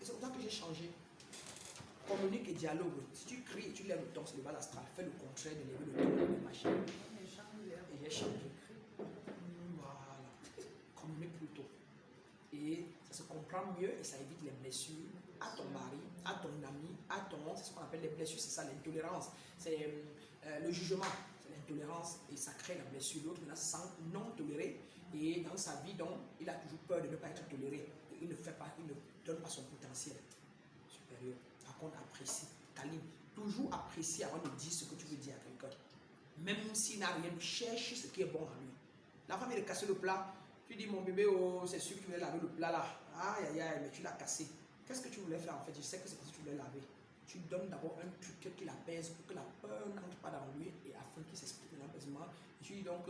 Et c'est pour ça que j'ai changé. Communique et dialogue. Si tu cries et tu lèves le ton, c'est le bas astral. Fais le contraire de lever le ton de machin. Et j'ai changé. Voilà. Communique plutôt. Et ça se comprend mieux et ça évite les blessures à ton mari, à ton ami, à ton... C'est ce qu'on appelle les blessures, c'est ça, l'intolérance. C'est le jugement, c'est l'intolérance et ça crée la blessure. L'autre là se sent non toléré et dans sa vie, donc, il a toujours peur de ne pas être toléré. Il ne fait pas, il ne donne pas son potentiel supérieur. Par contre, apprécie, câline. Toujours apprécie avant de dire ce que tu veux dire à quelqu'un. Même s'il n'a rien, cherche ce qui est bon en lui. La femme, elle a cassé le plat. Tu dis, mon bébé, oh, c'est sûr que tu voulais laver le plat là. Aïe, aïe, aïe, mais tu l'as cassé. Qu'est-ce que tu voulais faire en fait? Je sais que c'est parce que tu voulais laver. Tu donnes d'abord un truc qui l'apaise pour que la peur n'entre pas dans lui et afin qu'il s'explique l'apaisement. Et tu dis donc,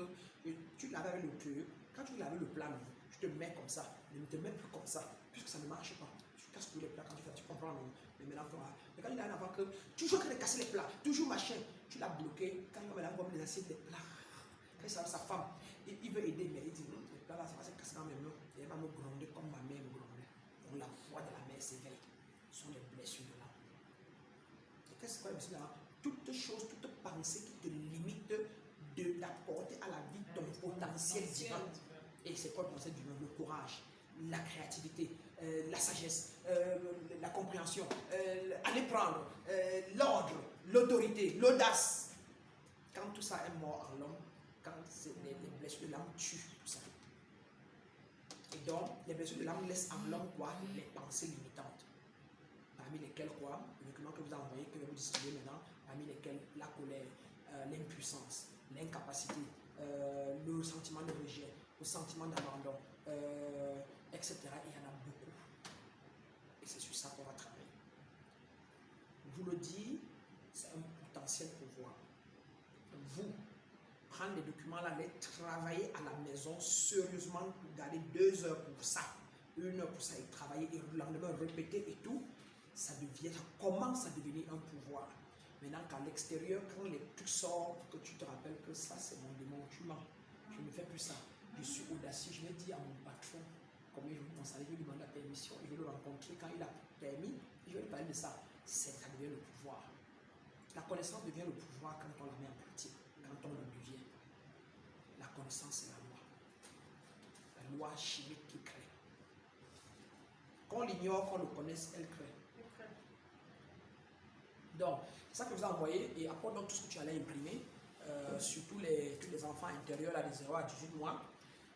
tu laves avec le truc. Quand tu laves le plat, tu te mets comme ça. Ne te mets plus comme ça, puisque ça ne marche pas. Tu casses tous les plats quand tu fais, tu comprends, mais maintenant, mais quand il a un avant que, toujours qu'il a cassé les plats, toujours machin, tu l'as bloqué. Quand il va maintenant comme les assiettes des plats. Quand ça, sa femme, il veut aider, mais il dit non, les plats là, ça va se casser dans mes mains. Et elle va me gronder comme ma mère me grondait. Donc la voix de la mère s'éveille. Ce sont les blessures de l'âme. Et qu'est-ce que c'est les blessures de l'âme? Toute chose, toute pensée qui te limite de l'apporter à la vie ton potentiel divin. Et c'est quoi le potentiel divin? Le courage, la créativité, la sagesse, la compréhension, aller prendre, l'ordre, l'autorité, l'audace. Quand tout ça est mort en l'homme, quand les blessures de l'âme tuent tout ça. Et donc, les blessures de l'âme laissent en l'homme quoi? Les pensées limitantes. Parmi lesquelles quoi? Le document que vous avez envoyé, que je vais vous distribuer maintenant, parmi lesquelles la colère, l'impuissance, l'incapacité, le sentiment de rejet, le sentiment d'abandon, etc. Il y en a beaucoup. Et c'est sur ça qu'on va travailler. Je vous le dis, c'est un potentiel pouvoir. Vous, prendre les documents là, les travailler à la maison sérieusement, pour garder 2 heures pour ça, 1 heure pour ça, et travailler, et le lendemain répéter et tout, ça commence à devenir un pouvoir. Maintenant qu'à l'extérieur, quand les trucs sortent, que tu te rappelles que ça c'est mon démon, tu mens, je ne fais plus ça, je suis audacieux, je vais dire à mon patron combien je veux mon salaire, je lui demande la permission, je vais le rencontrer quand il a permis, je vais lui parler de ça, ça devient le pouvoir. La connaissance devient le pouvoir quand on la met en pratique, quand on le devient. La connaissance, c'est la loi. La loi chimique qui crée. Qu'on l'ignore, qu'on le connaisse, elle crée. Donc, c'est ça que vous envoyez et apporte donc tout ce que tu allais imprimer, surtout tous les enfants intérieurs là, de 0 à 18 mois.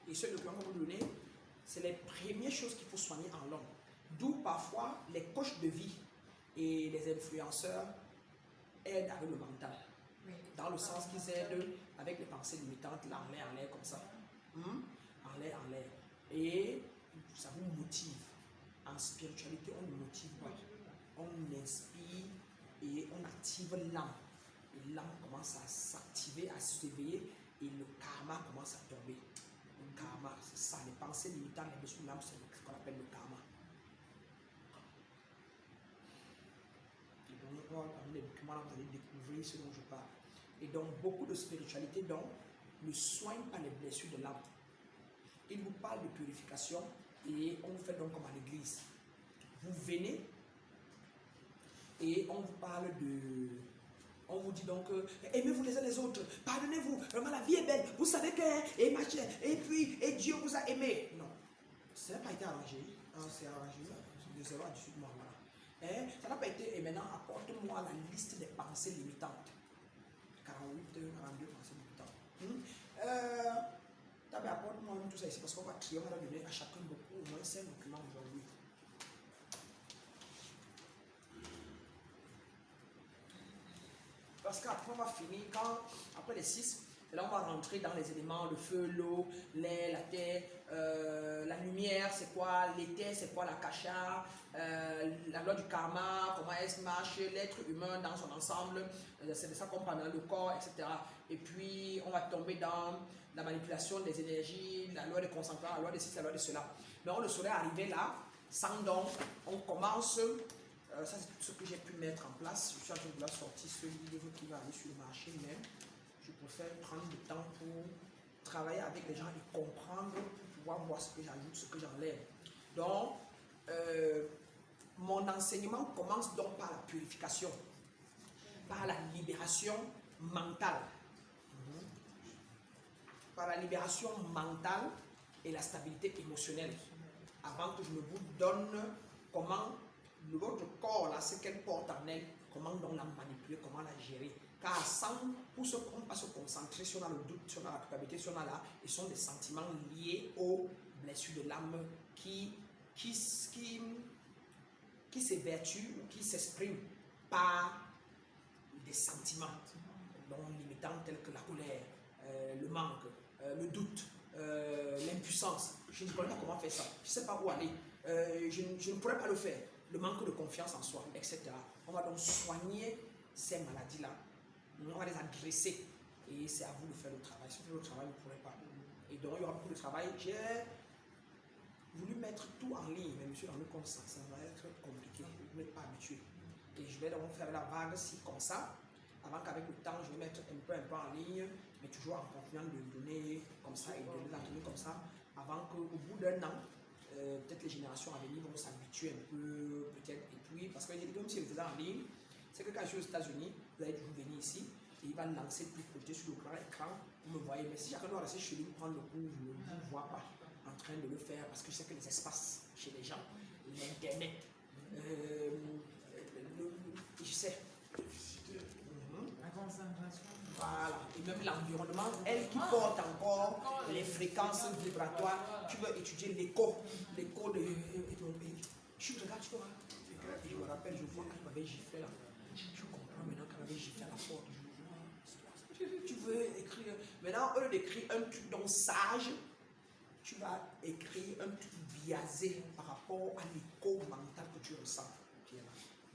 Et ce document que vous donnez, c'est les premières choses qu'il faut soigner en l'homme. D'où parfois les coachs de vie et les influenceurs aident avec le mental. Oui. Dans le sens qu'ils aident avec les pensées limitantes, là, en l'air, comme ça. En l'air. Et ça vous motive. En spiritualité, on ne motive pas. On inspire et on active l'âme. Et l'âme commence à s'activer, à s'éveiller et le karma commence à tomber. Le karma, c'est ça, les pensées limitantes, les blessures de l'âme, c'est ce qu'on appelle le karma. Et donc, dans les documents, vous allez découvrir ce dont je parle. Et donc, beaucoup de spiritualité donc, ne soigne pas les blessures de l'âme. Il vous parle de purification et on vous fait donc comme à l'église. Vous venez et on vous parle de... On vous dit donc, aimez-vous les uns les autres, pardonnez-vous, vraiment la vie est belle, vous savez que, et machin, et puis, et Dieu vous a aimé. Non, ça n'a pas été arrangé, c'est arrangé, de 0 à 18 mois, voilà. Ça n'a pas été, et maintenant apporte-moi la liste des pensées limitantes. 48, 42 pensées limitantes. Apporte-moi tout ça ici, parce qu'on va trier, on va donner à chacun beaucoup, au moins 5 documents aujourd'hui. Parce qu'après on va finir, après les 6, là on va rentrer dans les éléments, le feu, l'eau, l'air, la terre, la lumière, c'est quoi, l'éther, c'est quoi la kasha, la loi du karma, comment elle marche, l'être humain dans son ensemble, c'est de ça qu'on parle dans le corps, etc. Et puis on va tomber dans la manipulation des énergies, la loi de concentration, la loi de ceci, la loi de cela. Mais on le saurait arriver là, sans don, on commence... ça c'est tout ce que j'ai pu mettre en place. Je suis en train de vouloir sortir ce livre qui va aller sur le marché, mais je préfère prendre le temps pour travailler avec les gens et comprendre pour pouvoir voir ce que j'ajoute, ce que j'enlève. Donc, mon mon enseignement commence donc par la purification, par la libération mentale. Par la libération mentale et la stabilité émotionnelle. Avant que je ne vous donne comment votre corps, là, ce qu'elle porte en elle, comment donc la manipuler, comment la gérer. Car pour ceux qui ne pas se concentrer sur le doute, sur la culpabilité, sur là, ils sont des sentiments liés aux blessures de l'âme qui s'évertuent ou qui s'expriment par des sentiments donc limitants tels que la colère, le manque, le doute, l'impuissance. Je ne connais pas comment faire ça, je ne sais pas où aller, je ne pourrais pas le faire, le manque de confiance en soi, etc. On va donc soigner ces maladies-là, on va les adresser et c'est à vous de faire le travail. Si vous faites le travail, vous ne pourrez pas. Et donc il y aura beaucoup de travail. J'ai voulu mettre tout en ligne, mais je me suis rendu compte que ça va être compliqué, vous n'êtes pas habitué. Et je vais donc faire la vague ci comme ça, avant qu'avec le temps je vais mettre un peu en ligne, mais toujours en continuant de donner comme ça et de les entraîner comme ça, avant qu'au bout d'un an, peut-être les générations à venir vont s'habituer un peu, peut-être, et puis, parce que comme si je le faisais en ligne, c'est que quand je suis aux États-Unis, vous allez toujours venir ici, et il va lancer tout projeté sur le grand écran, vous me voyez, mais si chacun doit rester chez lui pour prendre le cours, je ne vous vois pas en train de le faire, parce que je sais que les espaces chez les gens, l'internet, je sais. La concentration. Voilà, et même l'environnement, elle qui porte encore les fréquences vibratoires, tu veux étudier l'écho de ton pays. Je regarde, tu vois, et je me rappelle, je vois quand m'avait giflé là. Je comprends maintenant qu'elle m'avait giflé à la porte. Tu veux écrire, maintenant, au lieu d'écrire un truc donc sage, tu vas écrire un truc biaisé par rapport à l'écho mental que tu ressens.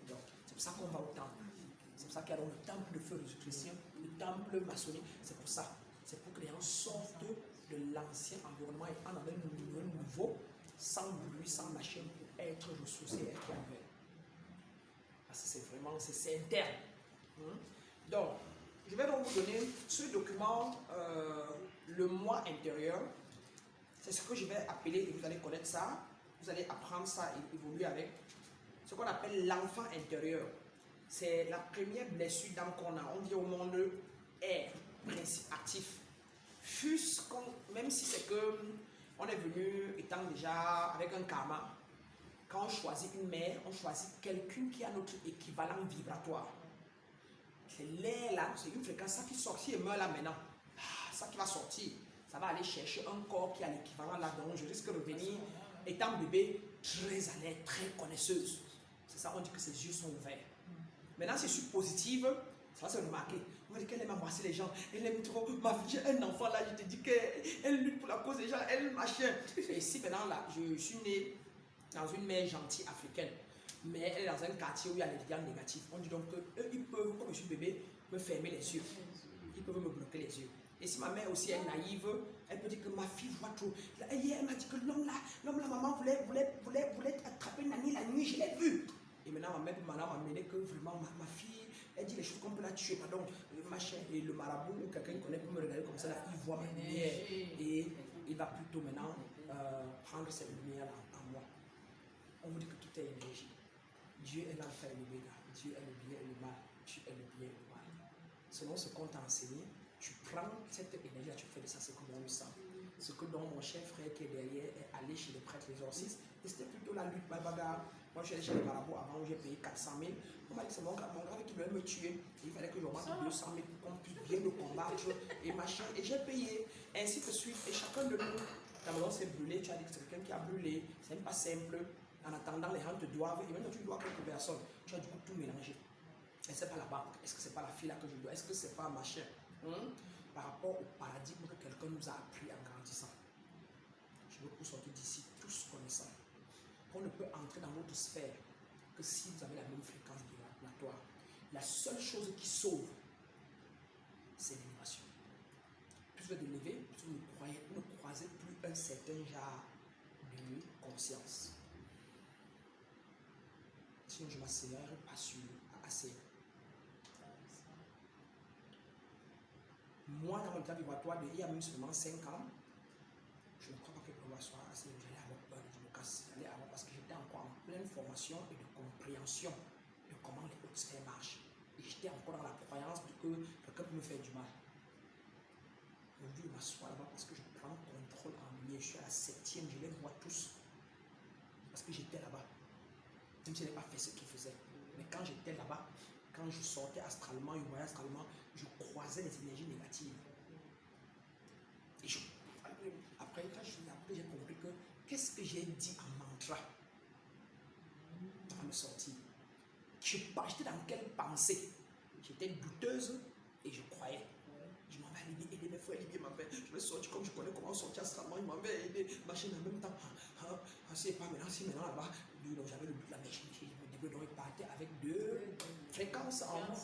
Donc, c'est pour ça qu'on va au temple. C'est pour ça qu'il y a donc le temple de feu de chrétien, le temple maçonnique. C'est pour ça. C'est pour que les gens sortent de l'ancien environnement et en un nouveau, sans bruit, sans machine, pour être ressourcés, être ouvert. Parce que c'est vraiment, c'est interne. Donc, je vais donc vous donner ce document, le moi intérieur. C'est ce que je vais appeler, et vous allez connaître ça, vous allez apprendre ça et évoluer avec. Ce qu'on appelle l'enfant intérieur. C'est la première blessure d'âme qu'on a. On dit au monde est principe actif. Même si c'est que on est venu étant déjà avec un karma, quand on choisit une mère, on choisit quelqu'un qui a notre équivalent vibratoire. C'est l'air là, c'est une fréquence, ça qui sort, si elle meurt là maintenant, ça qui va sortir, ça va aller chercher un corps qui a l'équivalent là, donc je risque de revenir étant bébé très alerte, très connaisseuse. C'est ça, on dit que ses yeux sont ouverts. Maintenant, si je suis positive, ça va se remarquer. On va dire qu'elle aime embrasser les gens, elle aime trop. Ma fille, j'ai un enfant là, je te dis qu'elle lutte pour la cause des gens, elle machin. Et ici, maintenant là, je suis née dans une mère gentille africaine, mais elle est dans un quartier où il y a les liens négatifs. On dit donc qu'eux, ils peuvent, comme je suis bébé, me fermer les yeux. Ils peuvent me bloquer les yeux. Et si ma mère aussi est naïve, elle peut dire que ma fille voit trop. Hier, elle m'a dit que l'homme là, maman voulait attraper Nani la nuit, je l'ai vu. Et maintenant, ma mère m'a amené que vraiment ma fille, elle dit les choses qu'on peut la tuer, pardon, machin. Et le marabout ou quelqu'un qui connaît peut me regarder comme ça, là, il voit ma lumière. Et il va plutôt maintenant prendre cette lumière en moi. On vous dit que tout est énergie. Dieu est l'alpha et l'oméga. Dieu est le bien et le mal. Tu es le bien et le mal. Selon ce qu'on t'a enseigné, tu prends cette énergie-là, tu fais de ça ce que moi je sens. Ce que donc mon cher frère qui est derrière est allé chez les prêtres exorcistes. Et c'était plutôt la lutte, bagarre. Moi je suis allé chez les marabouts avant où j'ai payé 400 000. On m'a dit c'est mon grave qui voulait me tuer. Et il fallait que je augmente 200 000 pour qu'on puisse bien me combattre et machin. Et j'ai payé. Ainsi de suite. Et chacun de nous, ta maison s'est brûlée. Tu as dit que c'est quelqu'un qui a brûlé. C'est même pas simple. En attendant, les gens te doivent. Et maintenant tu dois quelques personnes. Tu as du coup tout mélangé. Est-ce que c'est pas la banque? Est-ce que c'est pas la fille là que je dois? Est-ce que c'est pas machin? Par rapport au paradigme que quelqu'un nous a appris en grandissant. Je veux que vous sortez d'ici tous connaissants. On ne peut entrer dans votre sphère que si vous avez la même fréquence vibratoire. La seule chose qui sauve, c'est l'élévation. Plus vous êtes élevé, plus vous ne croisez plus un certain genre de conscience. Sinon, je m'accélère pas sur assez. Moi, dans mon état vibratoire, il y a même seulement 5 ans, je ne crois pas que le pouvoir soit assez. J'allais avoir peur, je me casse. J'allais avoir parce que j'étais encore en pleine formation et de compréhension de comment les hautes sphères marchent. Et j'étais encore dans la croyance que quelqu'un peut me faire du mal. Aujourd'hui, je m'assois là-bas parce que je prends contrôle en lumière. Je suis à la 7e, je les vois tous. Parce que j'étais là-bas. Même si je n'ai pas fait ce qu'ils faisaient. Mais quand j'étais là-bas, quand je sortais astralement, je voyais astralement, je croisais les énergies négatives. Et après, quand j'ai compris que qu'est-ce que j'ai dit en mantra avant de sortir. J'étais dans quelle pensée? J'étais douteuse et je croyais. Je m'en vais aider mes frères, Libye m'avait. Je vais sortir comme je connais comment sortir astralement, il m'avait aidé. Machine en même temps. C'est pas maintenant, c'est maintenant là-bas. Donc j'avais le but de la machine. Je me débrouille, donc il partait avec 2 fréquences en moi.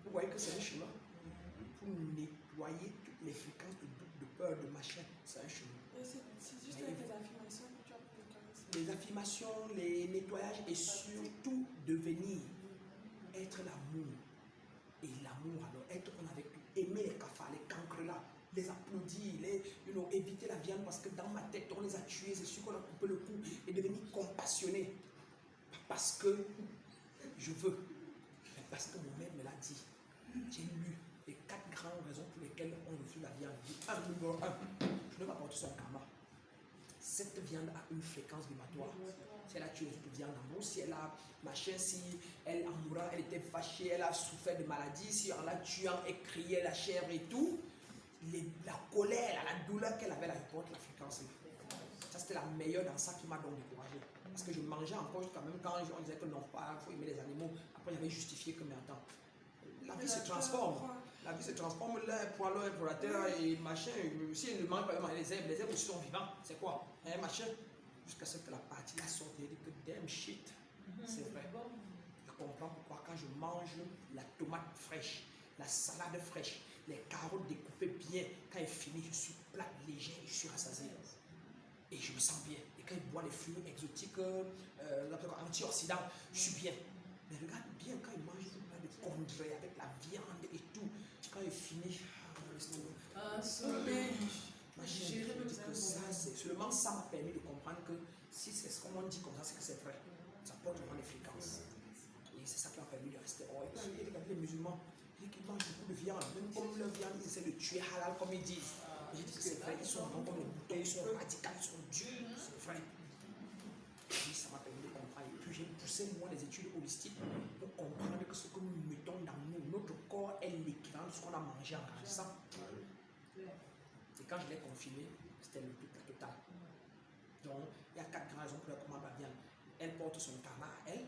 Vous voyez que c'est un chemin pour nettoyer toutes les fréquences de doute, de peur, de machin. C'est un chemin. C'est juste avec les affirmations que tu as pris. Les affirmations, les nettoyages et surtout devenir, être l'amour. Et l'amour, alors être on avec tout, aimer les cafards, les cancres là, les applaudir, éviter la viande parce que dans ma tête on les a tués, c'est sûr qu'on a coupé le cou et devenir compassionné. Pas parce que je veux, mais parce que mon maître me l'a dit. J'ai lu les 4 grandes raisons pour lesquelles on refuse la viande. Numéro 1, je ne vais pas porter son karma. Cette viande a une fréquence vibratoire. Si elle a tué les autres viandes en haut, si elle a machin, si elle en mourant, elle était fâchée, elle a souffert de maladie, si en la tuant, elle criait la chair et tout, la colère, la douleur qu'elle avait, elle porte la fréquence. Ça, c'était la meilleure dans ça qui m'a donc découragé. Parce que je mangeais encore jusqu'à même quand on disait que non, il faut aimer les animaux. Après, j'avais justifié que, mais attends, la vie se transforme. La vie se transforme, là, poilot, explorateur et machin. Si elle ne mange pas les herbes aussi sont vivants. C'est quoi? Machin. Jusqu'à ce que la partie là sorte et dit que damn shit. C'est vrai. Je comprends pourquoi quand je mange la tomate fraîche, la salade fraîche, les carottes découpées bien, quand elle finit, je suis plate, léger et je suis rassasié. Et je me sens bien. Et quand il boit les fruits exotiques, antioxydants, je suis bien. Mais regarde bien quand il mange tout plein de condré avec la viande et tout. Quand il finit, seulement ça m'a permis de comprendre que si c'est ce qu'on dit comme ça, c'est que c'est vrai. Ça porte vraiment les fréquences. Et c'est ça qui m'a permis de rester hors. Et puis regardez les musulmans, ils mangent beaucoup de viande. Même comme leur viande, ils essaient de tuer halal comme ils disent. J'ai dit que c'est vrai, ils sont vraiment comme les boutons, ils sont radicaux, ils sont durs. C'est vrai. Et ça m'a permis de comprendre. Et puis j'ai poussé moi les études holistiques pour comprendre que ce que nous mettons dans nous, notre corps est l'équivalent de ce qu'on a mangé en grandissant. Et quand je l'ai confiné, c'était le tout, la totale. Donc, il y a 4 grandes raisons pour lesquelles comment la viande. Elle porte son karma à elle.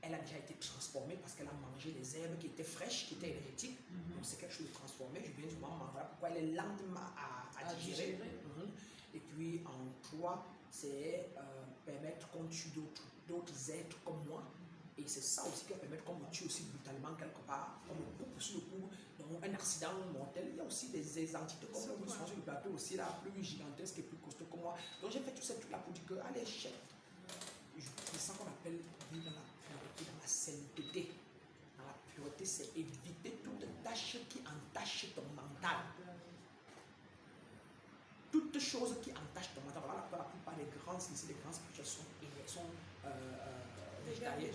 Elle a déjà été transformée parce qu'elle a mangé les herbes qui étaient fraîches, qui étaient énergétiques. Donc, c'est quelque chose de transformé. Je viens du moment manger. Voilà pourquoi elle est lentement à digérer. Et puis, en 3, c'est permettre qu'on tue d'autres êtres comme moi. Et c'est ça aussi qui va permettre qu'on me tue aussi brutalement quelque part, qu'on me coupe sur le coup, donc un accident mortel. Il y a aussi des entités comme moi qui sont sur le plateau aussi, là, plus gigantesques et plus costauds que moi. Donc j'ai fait tout ça là pour dire que, allez, chef, c'est ça qu'on appelle vivre dans la pureté, dans la sainteté. Dans la pureté, c'est éviter toute tâche qui entache ton mental. Toutes choses qui entachent ton mental. Voilà la plupart des grands spirituels sont végétariens.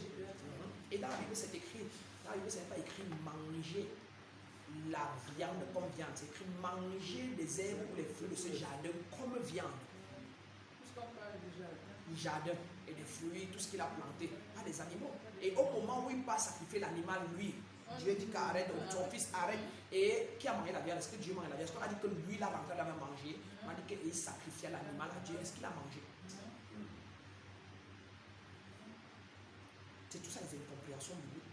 Et dans la Bible, c'est écrit, dans la Bible, ce n'est pas écrit manger la viande comme viande, c'est écrit manger des herbes ou les fruits de ce jardin comme viande. Jardin et des fruits, tout ce qu'il a planté, pas des animaux. Et au moment où il passe sacrifier l'animal, lui, Dieu dit qu'arrête, son fils arrête. Et qui a mangé la viande? Est-ce que Dieu mange la viande? Est-ce qu'on a dit que lui, il a rentré, l'avait mangé? On a dit qu'il sacrifiait l'animal à Dieu. Est-ce qu'il a mangé? C'est tout ça les incompréhensions bibliques.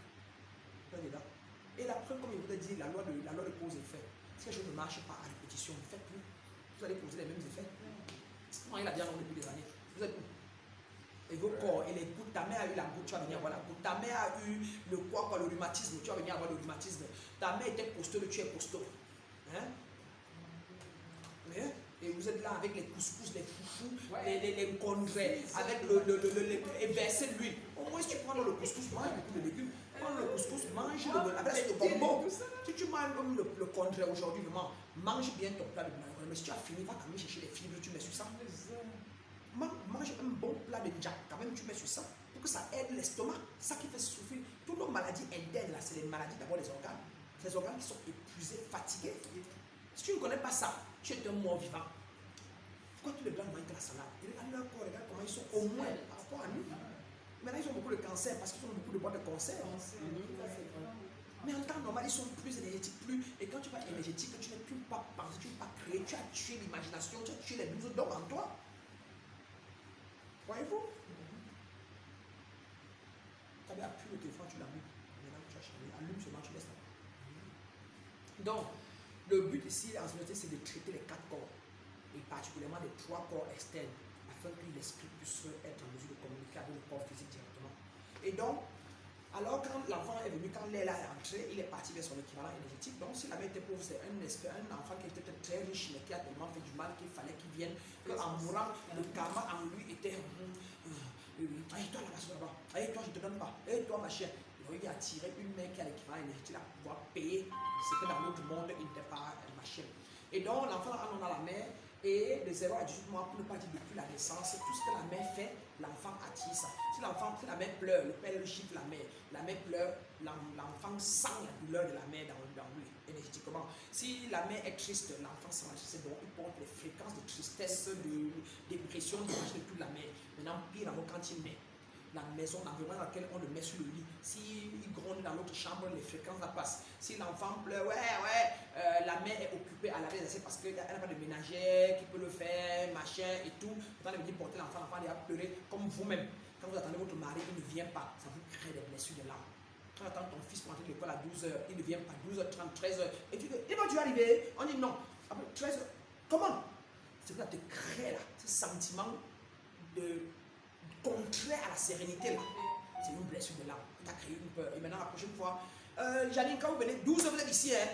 Et la preuve, comme il vous a dit, la loi de cause et effet. Si quelque chose ne marche pas à répétition, ne faites plus. Vous allez causer les mêmes effets. Vous mangez la viande depuis des années. Vous êtes où? Et vos corps, et les gouttes, ta mère a eu la goutte, tu vas venir avoir la goutte. Ta mère a eu le quoi, le rhumatisme, tu vas venir avoir le rhumatisme. Ta mère était costaud, tu es costaud. Hein? Et vous êtes là avec les couscous, les foufous, les condrés, avec et verser de l'huile. Au moins, si tu prends le couscous, mange beaucoup de légumes. Prends le couscous, mange avec le gombo. Si tu manges comme le condré aujourd'hui, mange bien ton plat de blanc. Mais si tu as fini, va quand même chercher les fibres, tu mets sur ça. mange un bon plat de jack, quand même tu mets sur ça, pour que ça aide l'estomac. Ça qui fait souffrir. Toutes nos maladies internes, là, c'est les maladies d'abord des organes. Les organes qui sont épuisés, fatigués. Si tu ne connais pas ça, tu es un mort vivant. Pourquoi tous les blancs mangent de la salade? Et regarde leur corps, regarde comment ils sont au moins par rapport à nous. Maintenant, ils ont beaucoup de cancer parce qu'ils ont beaucoup de boîtes de cancer. Mais en temps normal, ils sont plus énergétiques, plus. Et quand tu vas énergétique, tu n'es plus pas pensé, tu n'es pas créé, tu as tué l'imagination, tu as tué les 12 d'or en toi. Voyez-vous? Tu avais appuyé le téléphone, tu l'allumes. Maintenant, tu as changé. Allume seulement, tu laisses là. Donc, le but ici, en réalité, c'est de traiter les 4 corps. Et particulièrement les 3 corps externes, afin que l'esprit puisse être en mesure de communiquer avec le corps physique directement. Et donc, alors quand l'enfant est venu, quand l'air est entré, il est parti vers son équivalent énergétique. Donc, si la mère était pauvre, c'est un enfant qui était peut-être très riche, mais qui a tellement fait du mal qu'il fallait qu'il vienne, qu'en mourant, le karma en lui était. Allez, toi là-bas, allez, toi, je ne te donne pas. Allez, toi, ma chère. Il a attiré une mère qui a l'équivalent énergétique à pouvoir payer ce que dans l'autre monde, il n'était pas machin. Et donc, l'enfant en a la mère. Et de 0 à 18 mois, pour ne pas dire depuis la naissance, tout ce que la mère fait, l'enfant attire ça. Si la mère pleure, le père le chiffre la mère pleure, l'enfant sent la douleur de la mère dans lui, énergétiquement. Si la mère est triste, l'enfant sent la tristesse, donc il porte les fréquences de tristesse, de dépression, de toute la mère. Maintenant, pire encore quand il naît. La maison, l'environnement dans lequel on le met sur le lit. S'il gronde dans l'autre chambre, les fréquences la passent. Si l'enfant pleure, la mère est occupée à laver les assiettes parce qu'elle n'a pas de ménagère qui peut le faire, machin et tout. Quand elle veut dire porter l'enfant il va pleurer comme vous-même. Quand vous attendez votre mari, il ne vient pas. Ça vous crée des blessures de l'âme. Quand tu attends ton fils pour entrer à l'école à 12h, il ne vient pas, 12h30, 13h. Et tu dis, il va-tu arriver? On dit non. Après 13h, comment? C'est que ça te crée là, ce sentiment de contraire à la sérénité là. C'est une blessure de l'âme. Tu as créé une peur. Et maintenant, la prochaine fois, Janine, quand vous venez, 12h, vous êtes ici, hein.